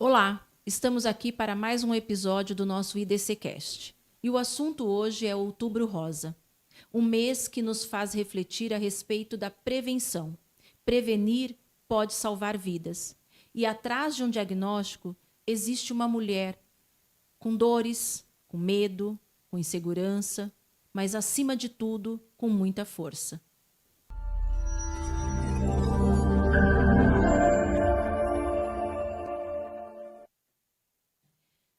Olá, estamos aqui para mais um episódio do nosso IDCcast. E o assunto hoje é Outubro Rosa, um mês que nos faz refletir a respeito da prevenção. Prevenir pode salvar vidas. E atrás de um diagnóstico existe uma mulher com dores, com medo, com insegurança, mas acima de tudo, com muita força.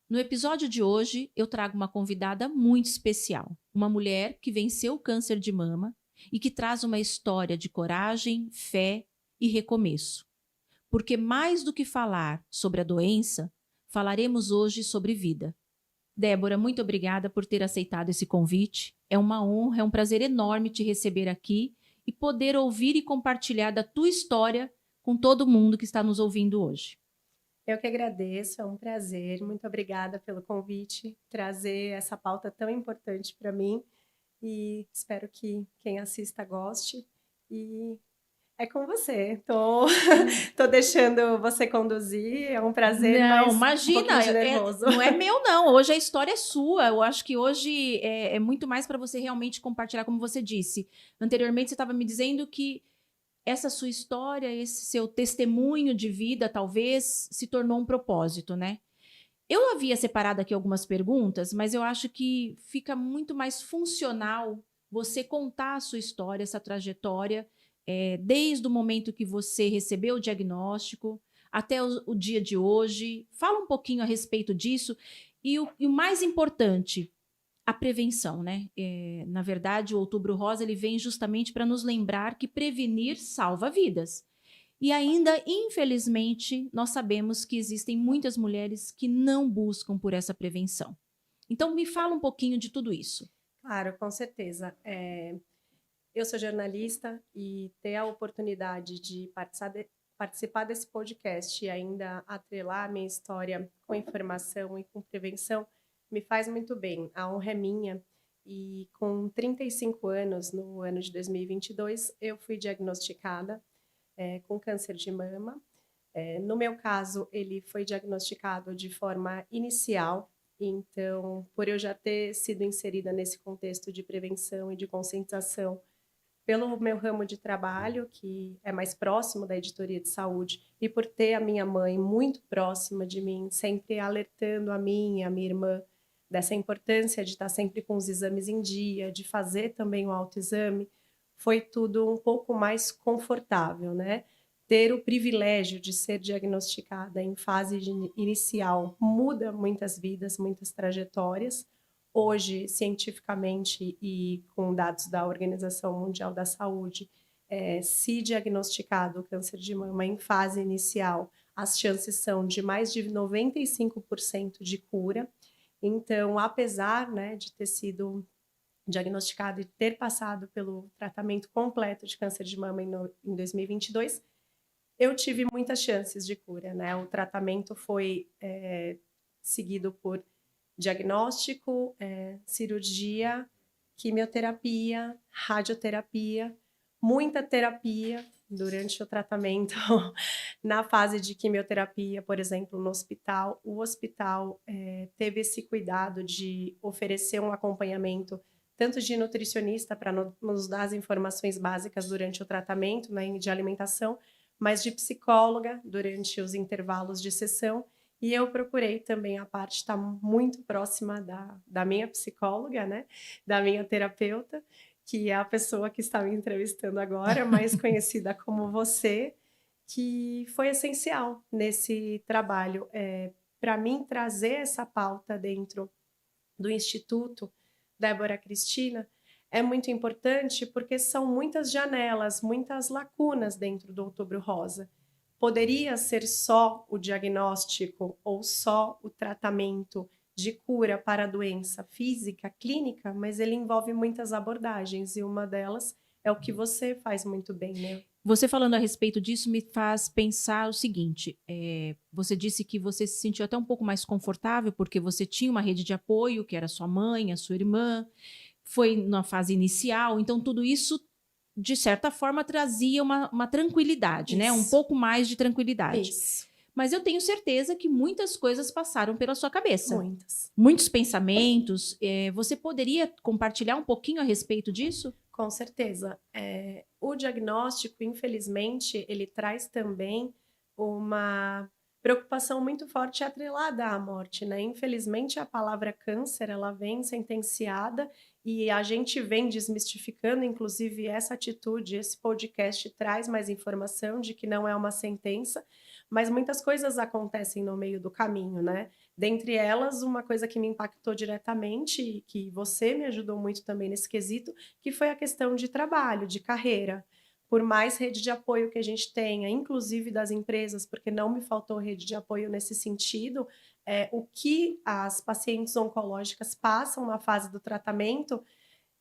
No episódio de hoje, eu trago uma convidada muito especial, uma mulher que venceu o câncer de mama e que traz uma história de coragem, fé e recomeço. Porque mais do que falar sobre a doença, falaremos hoje sobre vida. Débora, muito obrigada por ter aceitado esse convite. É uma honra, é um prazer enorme te receber aqui e poder ouvir e compartilhar da tua história com todo mundo que está nos ouvindo hoje. Eu que agradeço, é um prazer. Muito obrigada pelo convite, trazer essa pauta tão importante para mim e espero que quem assista goste. E é com você. Tô deixando você conduzir, é um prazer, Não, mas um pouquinho imagina, de nervoso. não é meu não, hoje a história é sua, eu acho que hoje é muito mais para você realmente compartilhar, como você disse. Anteriormente você estava me dizendo que essa sua história, esse seu testemunho de vida, talvez, se tornou um propósito, né? Eu havia separado aqui algumas perguntas, mas eu acho que fica muito mais funcional você contar a sua história, essa trajetória, desde o momento que você recebeu o diagnóstico até o dia de hoje. Fala um pouquinho a respeito disso. E o mais importante, a prevenção, né? Na verdade, o Outubro Rosa ele vem justamente para nos lembrar que prevenir salva vidas. E ainda, infelizmente, nós sabemos que existem muitas mulheres que não buscam por essa prevenção. Então, me fala um pouquinho de tudo isso. Claro, com certeza. Eu sou jornalista e ter a oportunidade de participar desse podcast e ainda atrelar a minha história com informação e com prevenção me faz muito bem. A honra é minha. E com 35 anos, no ano de 2022, eu fui diagnosticada com câncer de mama. No meu caso, ele foi diagnosticado de forma inicial. Então, por eu já ter sido inserida nesse contexto de prevenção e de conscientização, pelo meu ramo de trabalho, que é mais próximo da editoria de saúde, e por ter a minha mãe muito próxima de mim, sempre alertando a mim e a minha irmã dessa importância de estar sempre com os exames em dia, de fazer também o autoexame, foi tudo um pouco mais confortável, né? Ter o privilégio de ser diagnosticada em fase inicial muda muitas vidas, muitas trajetórias. Hoje, cientificamente e com dados da Organização Mundial da Saúde, se diagnosticado o câncer de mama em fase inicial, as chances são de mais de 95% de cura. Então, apesar, né, de ter sido diagnosticado e ter passado pelo tratamento completo de câncer de mama em 2022, eu tive muitas chances de cura, né? O tratamento foi seguido por diagnóstico, cirurgia, quimioterapia, radioterapia, muita terapia durante o tratamento. Na fase de quimioterapia, por exemplo, no hospital, o hospital teve esse cuidado de oferecer um acompanhamento tanto de nutricionista para nos dar as informações básicas durante o tratamento, né, de alimentação, mas de psicóloga durante os intervalos de sessão. E eu procurei também a parte estar muito próxima da minha psicóloga, né? Da minha terapeuta, que é a pessoa que está me entrevistando agora, mais conhecida como você, que foi essencial nesse trabalho. Para mim, trazer essa pauta dentro do Instituto Débora Cristina é muito importante porque são muitas janelas, muitas lacunas dentro do Outubro Rosa. Poderia ser só o diagnóstico ou só o tratamento de cura para a doença física, clínica, mas ele envolve muitas abordagens e uma delas é o que você faz muito bem, né? Você falando a respeito disso me faz pensar o seguinte: você disse que você se sentiu até um pouco mais confortável porque você tinha uma rede de apoio, que era sua mãe, a sua irmã, foi na fase inicial, então tudo isso, de certa forma, trazia uma tranquilidade, né? Um Isso, pouco mais de tranquilidade. isso. mas eu tenho certeza que muitas coisas passaram pela sua cabeça. Muitas. Muitos pensamentos. Você poderia compartilhar um pouquinho a respeito disso? Com certeza. O diagnóstico, infelizmente, ele traz também uma preocupação muito forte atrelada à morte, né? Infelizmente, a palavra câncer, ela vem sentenciada e a gente vem desmistificando, inclusive, essa atitude. Esse podcast traz mais informação de que não é uma sentença, mas muitas coisas acontecem no meio do caminho, né? Dentre elas, uma coisa que me impactou diretamente e que você me ajudou muito também nesse quesito, que foi a questão de trabalho, de carreira. Por mais rede de apoio que a gente tenha, inclusive das empresas, porque não me faltou rede de apoio nesse sentido, o que as pacientes oncológicas passam na fase do tratamento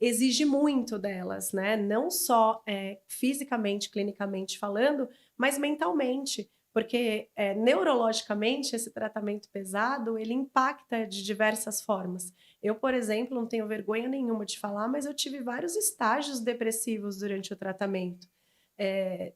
exige muito delas, né? Não só fisicamente, clinicamente falando, mas mentalmente. Porque neurologicamente esse tratamento pesado ele impacta de diversas formas. Eu, por exemplo, não tenho vergonha nenhuma de falar, mas eu tive vários estágios depressivos durante o tratamento.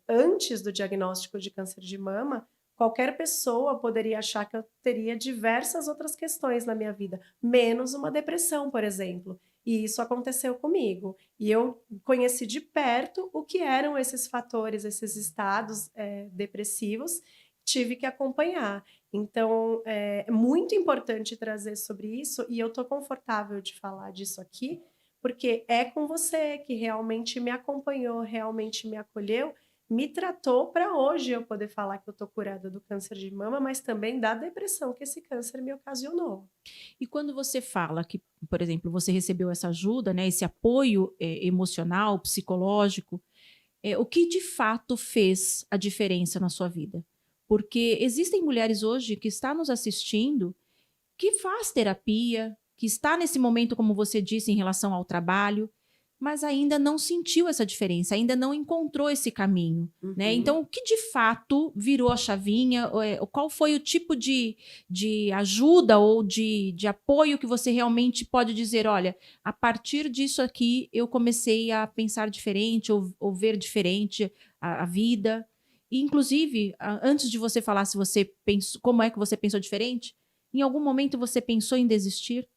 Antes do diagnóstico de câncer de mama, qualquer pessoa poderia achar que eu teria diversas outras questões na minha vida, menos uma depressão, por exemplo. E isso aconteceu comigo. E eu conheci de perto o que eram esses fatores, esses estados depressivos, tive que acompanhar. Então, é muito importante trazer sobre isso, e eu estou confortável de falar disso aqui, porque é com você que realmente me acompanhou, realmente me acolheu, me tratou para hoje eu poder falar que eu estou curada do câncer de mama, mas também da depressão que esse câncer me ocasionou. E quando você fala que, por exemplo, você recebeu essa ajuda, né, esse apoio emocional, psicológico, o que de fato fez a diferença na sua vida? Porque existem mulheres hoje que estão nos assistindo que faz terapia, que está nesse momento, como você disse, em relação ao trabalho, mas ainda não sentiu essa diferença, ainda não encontrou esse caminho, né? Uhum. Então, o que de fato virou a chavinha? Qual foi o tipo de ajuda ou de apoio que você realmente pode dizer, olha, a partir disso aqui eu comecei a pensar diferente ou ver diferente a vida? E, inclusive, antes de você falar se você pensou, como é que você pensou diferente, em algum momento você pensou em desistir?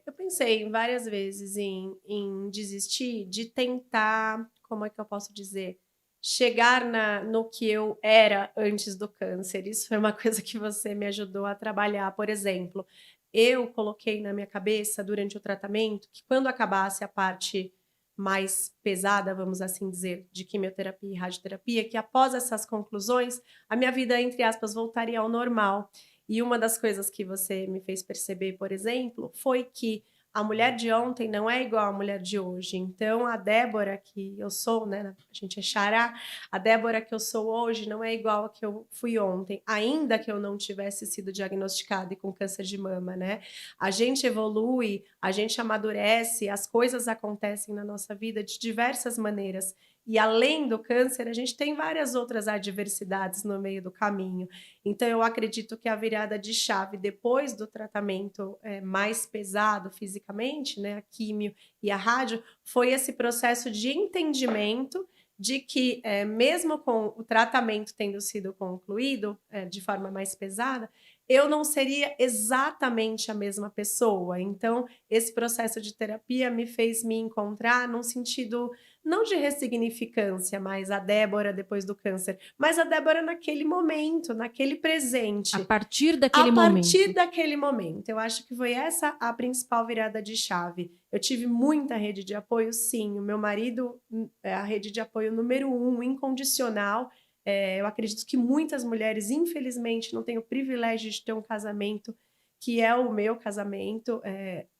Eu pensei várias vezes em desistir de tentar, como é que eu posso dizer? Chegar no que eu era antes do câncer. Isso foi uma coisa que você me ajudou a trabalhar. Por exemplo, eu coloquei na minha cabeça durante o tratamento que quando acabasse a parte mais pesada, vamos assim dizer, de quimioterapia e radioterapia, que após essas conclusões, a minha vida, entre aspas, voltaria ao normal. E uma das coisas que você me fez perceber, por exemplo, foi que a mulher de ontem não é igual à mulher de hoje. Então, a Débora que eu sou, né? A gente é xará, a Débora que eu sou hoje não é igual a que eu fui ontem, ainda que eu não tivesse sido diagnosticada com câncer de mama, né? A gente evolui, a gente amadurece, as coisas acontecem na nossa vida de diversas maneiras. E além do câncer, a gente tem várias outras adversidades no meio do caminho. Então, eu acredito que a virada de chave depois do tratamento mais pesado fisicamente, né, a químio e a rádio, foi esse processo de entendimento de que, mesmo com o tratamento tendo sido concluído de forma mais pesada, eu não seria exatamente a mesma pessoa. Então, esse processo de terapia me fez me encontrar num sentido não de ressignificância, mais a Débora depois do câncer, mas a Débora naquele momento, naquele A presente. partir A daquele partir momento. daquele momento, eu acho que foi essa a principal virada de chave. Eu tive muita rede de apoio, sim. O meu marido é a rede de apoio número 1, incondicional. Eu acredito que muitas mulheres, infelizmente, não têm o privilégio de ter um casamento que é o meu casamento.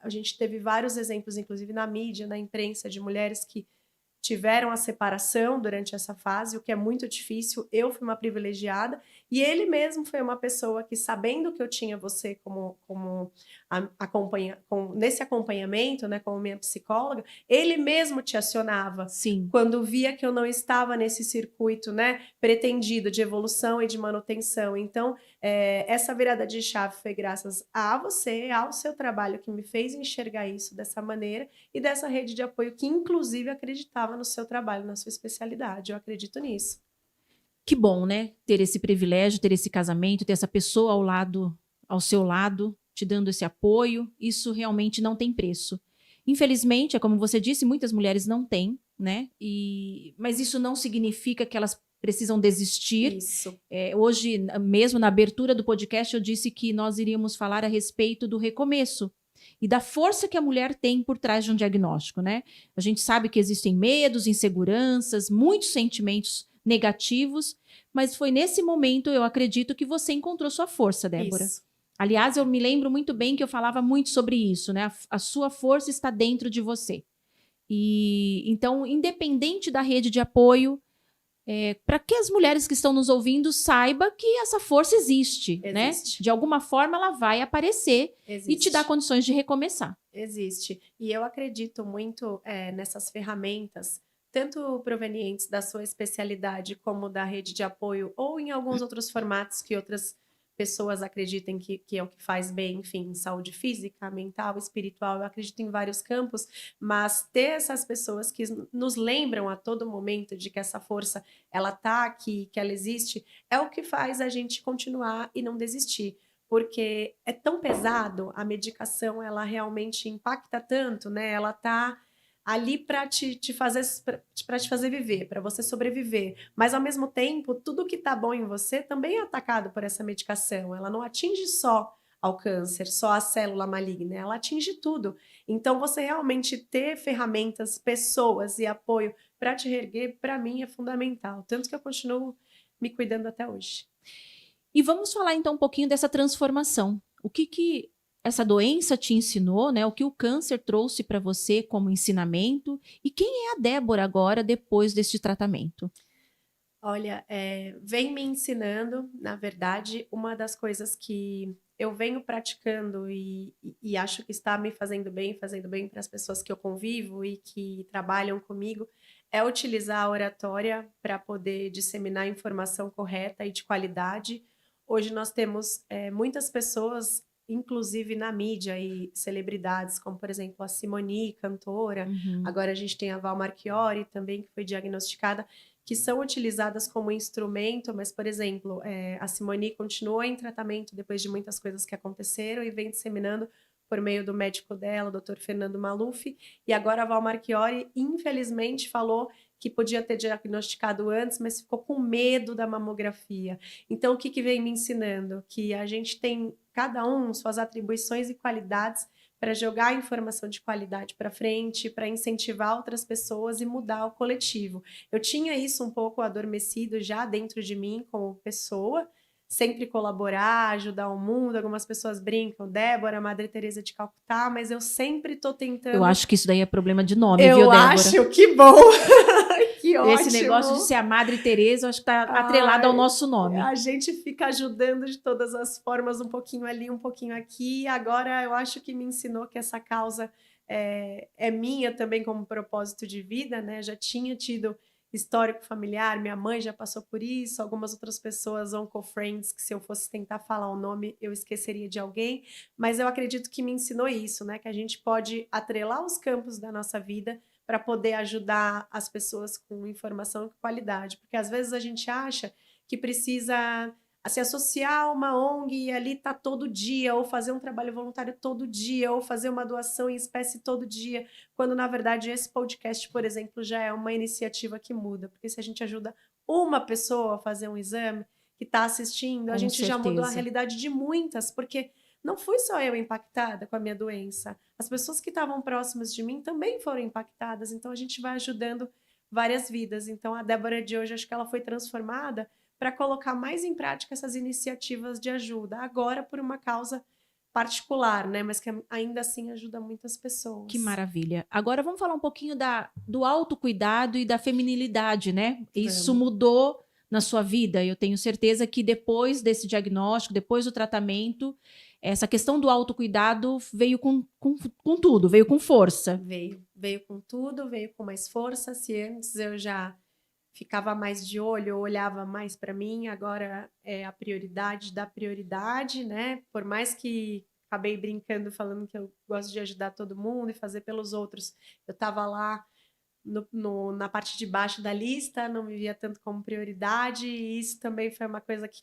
A gente teve vários exemplos, inclusive na mídia, na imprensa, de mulheres que tiveram a separação durante essa fase, o que é muito difícil. Eu fui uma privilegiada e ele mesmo foi uma pessoa que, sabendo que eu tinha você como nesse acompanhamento, né, como minha psicóloga, ele mesmo te acionava Sim. quando via que eu não estava nesse circuito, né, pretendido de evolução e de manutenção. Então, essa virada de chave foi graças a você, ao seu trabalho que me fez enxergar isso dessa maneira e dessa rede de apoio que, inclusive, acreditava no seu trabalho, na sua especialidade. Eu acredito nisso. Que bom, né? Ter esse privilégio, ter esse casamento, ter essa pessoa ao seu lado, te dando esse apoio. Isso realmente não tem preço. Infelizmente, é como você disse, muitas mulheres não têm, né? Mas isso não significa que elas precisam desistir. Isso. Hoje, mesmo na abertura do podcast, eu disse que nós iríamos falar a respeito do recomeço e da força que a mulher tem por trás de um diagnóstico, né? A gente sabe que existem medos, inseguranças, muitos sentimentos negativos, mas foi nesse momento, eu acredito, que você encontrou sua força, Débora. Isso. Aliás, eu me lembro muito bem que eu falava muito sobre isso, né? A sua força está dentro de você. E então, independente da rede de apoio, para que as mulheres que estão nos ouvindo saibam que essa força existe, né? De alguma forma ela vai aparecer e te dar condições de recomeçar. Existe. E eu acredito muito nessas ferramentas, tanto provenientes da sua especialidade como da rede de apoio, ou em alguns outros formatos que outras pessoas acreditem que é o que faz bem, enfim, saúde física, mental, espiritual, eu acredito em vários campos, mas ter essas pessoas que nos lembram a todo momento de que essa força, ela tá aqui, que ela existe, é o que faz a gente continuar e não desistir. Porque é tão pesado, a medicação, ela realmente impacta tanto, né? Ela tá ali para te fazer viver, para você sobreviver. Mas ao mesmo tempo, tudo que tá bom em você também é atacado por essa medicação. Ela não atinge só ao câncer, só a célula maligna, ela atinge tudo. Então você realmente ter ferramentas, pessoas e apoio para te reerguer, para mim é fundamental. Tanto que eu continuo me cuidando até hoje. E vamos falar então um pouquinho dessa transformação. O que essa doença te ensinou, né? O que o câncer trouxe para você como ensinamento? E quem é a Débora agora depois deste tratamento? Olha, vem me ensinando, na verdade, uma das coisas que eu venho praticando e acho que está me fazendo bem para as pessoas que eu convivo e que trabalham comigo, é utilizar a oratória para poder disseminar a informação correta e de qualidade. Hoje nós temos muitas pessoas, inclusive na mídia e celebridades, como por exemplo a Simone, cantora, agora a gente tem a Val Marchiori também, que foi diagnosticada, que são utilizadas como instrumento, mas, por exemplo, a Simone continuou em tratamento depois de muitas coisas que aconteceram e vem disseminando por meio do médico dela, o Dr. Fernando Maluf, e agora a Val Marchiori, infelizmente, falou que podia ter diagnosticado antes, mas ficou com medo da mamografia. Então, o que vem me ensinando? Que a gente tem, cada um, suas atribuições e qualidades para jogar a informação de qualidade para frente, para incentivar outras pessoas e mudar o coletivo. Eu tinha isso um pouco adormecido já dentro de mim como pessoa, sempre colaborar, ajudar o mundo. Algumas pessoas brincam, Débora, Madre Teresa de Calcutá, mas eu sempre tô tentando. Eu acho que isso daí é problema de nome, viu, Débora? Eu acho, que bom! Que ótimo! Esse negócio de ser a Madre Teresa, eu acho que tá atrelado ao nosso nome. A gente fica ajudando de todas as formas, um pouquinho ali, um pouquinho aqui. Agora, eu acho que me ensinou que essa causa é minha também como propósito de vida, né? Já tinha tido histórico familiar, minha mãe já passou por isso, algumas outras pessoas, onco-friends, que se eu fosse tentar falar o nome, eu esqueceria de alguém, mas eu acredito que me ensinou isso, né? Que a gente pode atrelar os campos da nossa vida para poder ajudar as pessoas com informação e qualidade, porque às vezes a gente acha que precisa se associar a uma ONG e ali tá todo dia, ou fazer um trabalho voluntário todo dia, ou fazer uma doação em espécie todo dia, quando na verdade esse podcast, por exemplo, já é uma iniciativa que muda, porque se a gente ajuda uma pessoa a fazer um exame que está assistindo, a gente já mudou a realidade de muitas, porque não fui só eu impactada com a minha doença, as pessoas que estavam próximas de mim também foram impactadas, então a gente vai ajudando várias vidas. Então a Débora de hoje, acho que ela foi transformada para colocar mais em prática essas iniciativas de ajuda, agora por uma causa particular, né? Mas que ainda assim ajuda muitas pessoas. Que maravilha. Agora vamos falar um pouquinho do autocuidado e da feminilidade, né? Isso mudou na sua vida. Eu tenho certeza que depois desse diagnóstico, depois do tratamento, essa questão do autocuidado veio com tudo, veio com força. Veio com tudo, veio com mais força. Se antes eu já ficava mais de olho, eu olhava mais para mim, agora é a prioridade da prioridade, né? Por mais que acabei brincando, falando que eu gosto de ajudar todo mundo e fazer pelos outros, eu estava lá na parte de baixo da lista, não me via tanto como prioridade, e isso também foi uma coisa que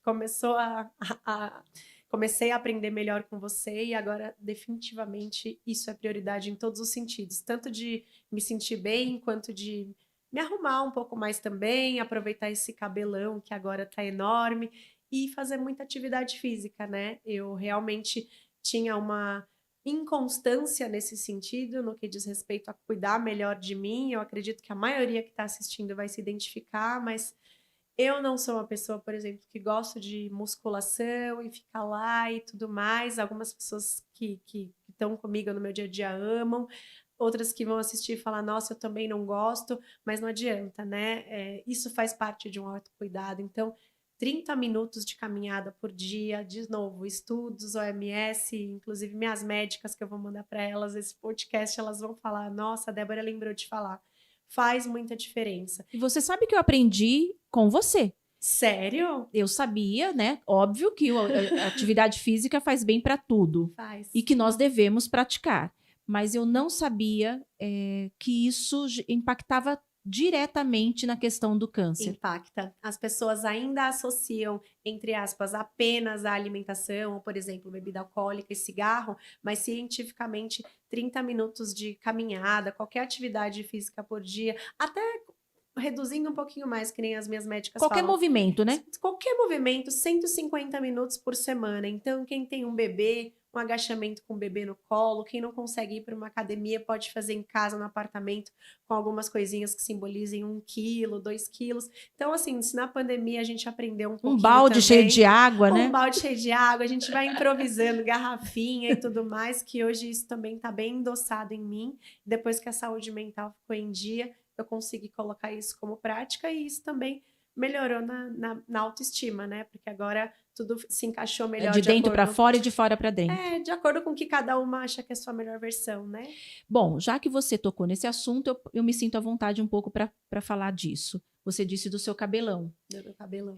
comecei a aprender melhor com você, e agora definitivamente isso é prioridade em todos os sentidos, tanto de me sentir bem, quanto de me arrumar um pouco mais também, aproveitar esse cabelão que agora tá enorme, e fazer muita atividade física, né? Eu realmente tinha uma inconstância nesse sentido, no que diz respeito a cuidar melhor de mim. Eu acredito que a maioria que está assistindo vai se identificar, mas eu não sou uma pessoa, por exemplo, que gosto de musculação e ficar lá e tudo mais. Algumas pessoas que estão comigo no meu dia a dia amam, outras que vão assistir e falar, nossa, eu também não gosto, mas não adianta, né? Isso faz parte de um autocuidado. Então, 30 minutos de caminhada por dia, de novo, estudos, OMS, inclusive minhas médicas que eu vou mandar para elas esse podcast, elas vão falar, nossa, a Débora lembrou de falar. Faz muita diferença. E você sabe que eu aprendi com você. Sério? Eu sabia, né? Óbvio que a atividade física faz bem para tudo. Faz. E que nós devemos praticar. Mas eu não sabia que isso impactava diretamente na questão do câncer. Impacta. As pessoas ainda associam, entre aspas, apenas a alimentação, ou, por exemplo, bebida alcoólica e cigarro, mas cientificamente 30 minutos de caminhada, qualquer atividade física por dia, até reduzindo um pouquinho mais, que nem as minhas médicas Qualquer falam. movimento, né? Qualquer movimento, 150 minutos por semana. Então, quem tem um bebê, um agachamento com o bebê no colo, quem não consegue ir para uma academia, pode fazer em casa, no apartamento, com algumas coisinhas que simbolizem 1 quilo, 2 quilos. Então, assim, se na pandemia a gente aprendeu um pouquinho balde também, cheio de água, né? Um balde cheio de água, a gente vai improvisando, garrafinha e tudo mais, que hoje isso também está bem endossado em mim. Depois que a saúde mental ficou em dia, eu consegui colocar isso como prática, e isso também melhorou na autoestima, né? Porque agora tudo se encaixou melhor de dentro para fora e de fora para dentro. De acordo com o que cada uma acha que é a sua melhor versão, né? Bom, já que você tocou nesse assunto, eu me sinto à vontade um pouco para falar disso. Você disse do seu cabelão. Do meu cabelão.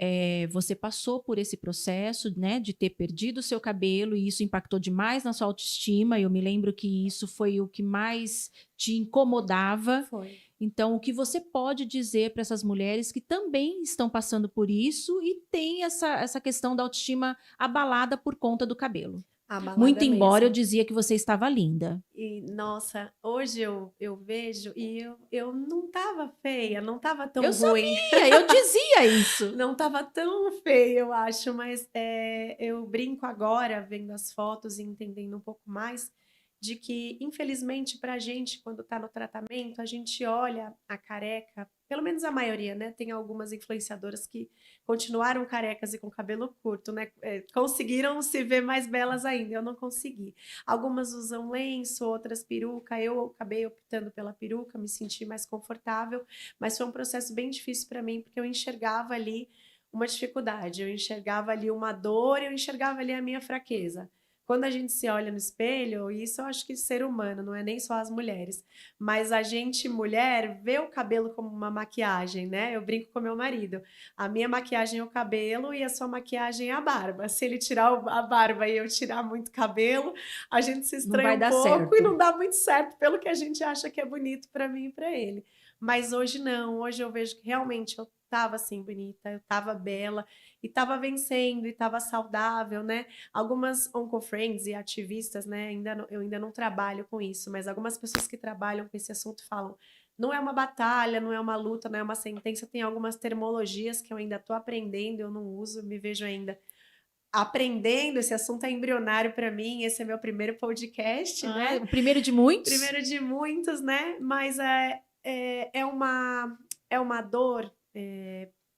Você passou por esse processo, né, de ter perdido o seu cabelo, e isso impactou demais na sua autoestima. Eu me lembro que isso foi o que mais te incomodava. Foi. Então, o que você pode dizer para essas mulheres que também estão passando por isso e tem essa questão da autoestima abalada por conta do cabelo? Abalada Muito embora mesmo. eu dizia que você estava linda. E, nossa, hoje eu vejo e eu não tava feia, não tava tão ruim. Sabia, eu dizia isso. Não tava tão feia, eu acho, mas eu brinco agora, vendo as fotos e entendendo um pouco mais, de que, infelizmente, pra gente, quando tá no tratamento, a gente olha a careca, pelo menos a maioria, né? Tem algumas influenciadoras que continuaram carecas e com cabelo curto, né? Conseguiram se ver mais belas ainda, eu não consegui. Algumas usam lenço, outras peruca. Eu acabei optando pela peruca, me senti mais confortável, mas foi um processo bem difícil para mim, porque eu enxergava ali uma dificuldade, eu enxergava ali uma dor, eu enxergava ali a minha fraqueza. Quando a gente se olha no espelho, isso eu acho que ser humano, não é nem só as mulheres, mas a gente, mulher, vê o cabelo como uma maquiagem, né? Eu brinco com meu marido. A minha maquiagem é o cabelo e a sua maquiagem é a barba. Se ele tirar a barba e eu tirar muito cabelo, a gente se estranha um pouco certo. E não dá muito certo pelo que a gente acha que é bonito para mim e para ele. Mas hoje não, hoje eu vejo que realmente eu estava assim bonita, eu estava bela e estava vencendo e estava saudável, né? Algumas oncofriends e ativistas, né? Eu ainda não trabalho com isso, mas algumas pessoas que trabalham com esse assunto falam: não é uma batalha, não é uma luta, não é uma sentença. Tem algumas termologias que eu ainda estou aprendendo, eu não uso, me vejo ainda aprendendo. Esse assunto é embrionário para mim. Esse é meu primeiro podcast, né? O primeiro de muitos? Primeiro de muitos, né? Mas é uma dor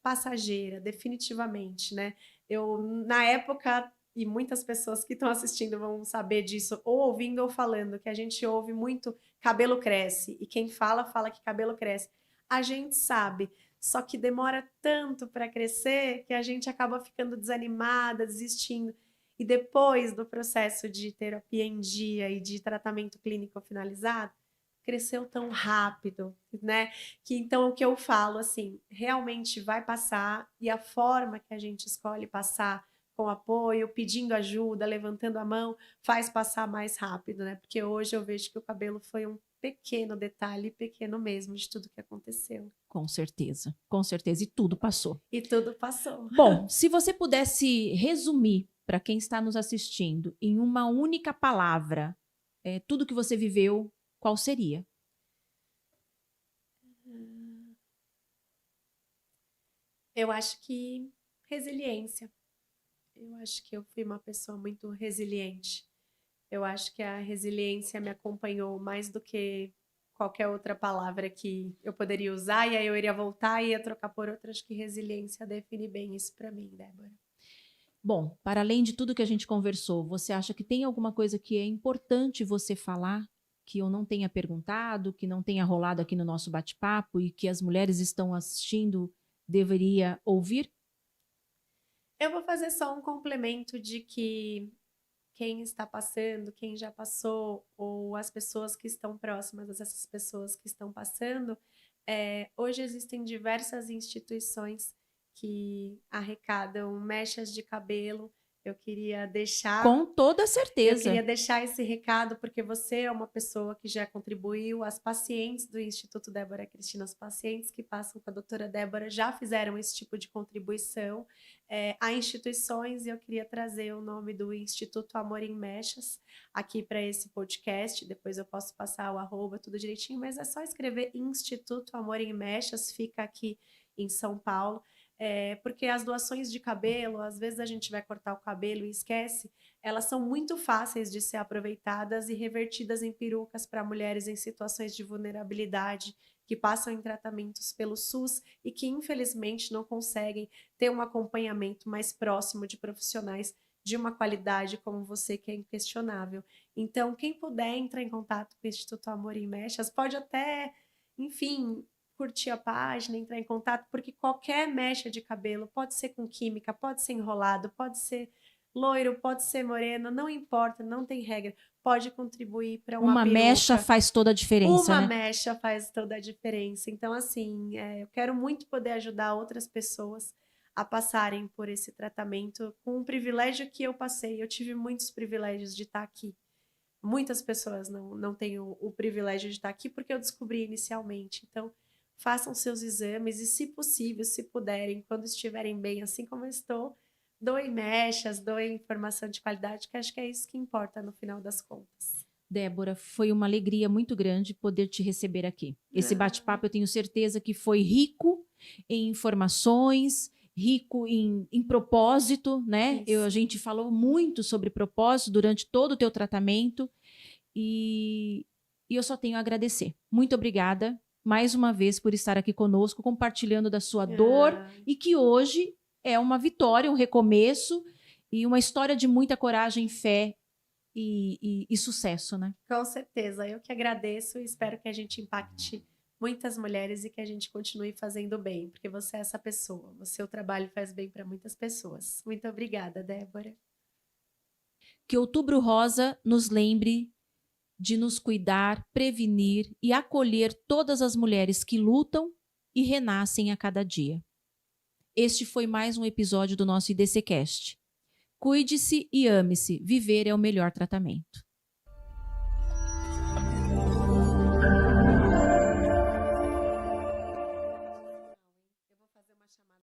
passageira, definitivamente, né? Eu, na época, e muitas pessoas que estão assistindo vão saber disso, ou ouvindo ou falando, que a gente ouve muito cabelo cresce, e quem fala que cabelo cresce. A gente sabe, só que demora tanto para crescer que a gente acaba ficando desanimada, desistindo. E depois do processo de terapia em dia e de tratamento clínico finalizado, cresceu tão rápido, né? Que então o que eu falo, assim, realmente vai passar, e a forma que a gente escolhe passar, com apoio, pedindo ajuda, levantando a mão, faz passar mais rápido, né? Porque hoje eu vejo que o cabelo foi um pequeno detalhe, pequeno mesmo, de tudo que aconteceu. Com certeza, com certeza. E tudo passou. E tudo passou. Bom, se você pudesse resumir para quem está nos assistindo em uma única palavra, tudo que você viveu, qual seria? Eu acho que resiliência. Eu acho que eu fui uma pessoa muito resiliente. Eu acho que a resiliência me acompanhou mais do que qualquer outra palavra que eu poderia usar, e aí eu iria voltar e ia trocar por outra. Acho que resiliência define bem isso para mim, Débora. Bom, para além de tudo que a gente conversou, você acha que tem alguma coisa que é importante você falar, que eu não tenha perguntado, que não tenha rolado aqui no nosso bate-papo e que as mulheres estão assistindo deveria ouvir? Eu vou fazer só um complemento de que quem está passando, quem já passou, ou as pessoas que estão próximas dessas pessoas que estão passando, hoje existem diversas instituições que arrecadam mechas de cabelo. Eu queria deixar Com toda Eu certeza. queria deixar esse recado porque você é uma pessoa que já contribuiu. As pacientes do Instituto Débora Cristina, os pacientes que passam com a doutora Débora já fizeram esse tipo de contribuição. Há instituições, e eu queria trazer o nome do Instituto Amor em Mechas aqui para esse podcast. Depois eu posso passar o arroba, tudo direitinho, mas é só escrever Instituto Amor em Mechas, fica aqui em São Paulo. Porque as doações de cabelo, às vezes a gente vai cortar o cabelo e esquece, elas são muito fáceis de ser aproveitadas e revertidas em perucas para mulheres em situações de vulnerabilidade, que passam em tratamentos pelo SUS e que, infelizmente, não conseguem ter um acompanhamento mais próximo de profissionais de uma qualidade como você, que é inquestionável. Então, quem puder entrar em contato com o Instituto Amor em Mechas, pode até, enfim, curtir a página, entrar em contato, porque qualquer mecha de cabelo pode ser com química, pode ser enrolado, pode ser loiro, pode ser moreno, não importa, não tem regra, pode contribuir para uma peruca. Mecha faz toda a diferença, Uma né? mecha faz toda a diferença. Então, assim, eu quero muito poder ajudar outras pessoas a passarem por esse tratamento com um privilégio que eu passei. Eu tive muitos privilégios de estar aqui. Muitas pessoas não têm o privilégio de estar aqui porque eu descobri inicialmente. Então, façam seus exames e, se possível, se puderem, quando estiverem bem, assim como eu estou, doem mechas, doem informação de qualidade, que acho que é isso que importa no final das contas. Débora, foi uma alegria muito grande poder te receber aqui. Esse bate-papo eu tenho certeza que foi rico em informações, rico em propósito, né? A gente falou muito sobre propósito durante todo o teu tratamento e eu só tenho a agradecer. Muito obrigada mais uma vez por estar aqui conosco, compartilhando da sua dor e que hoje é uma vitória, um recomeço e uma história de muita coragem, fé e sucesso, né? Com certeza, eu que agradeço e espero que a gente impacte muitas mulheres e que a gente continue fazendo bem, porque você é essa pessoa, o seu trabalho faz bem para muitas pessoas. Muito obrigada, Débora. Que Outubro Rosa nos lembre de nos cuidar, prevenir e acolher todas as mulheres que lutam e renascem a cada dia. Este foi mais um episódio do nosso IDCcast. Cuide-se e ame-se. Viver é o melhor tratamento.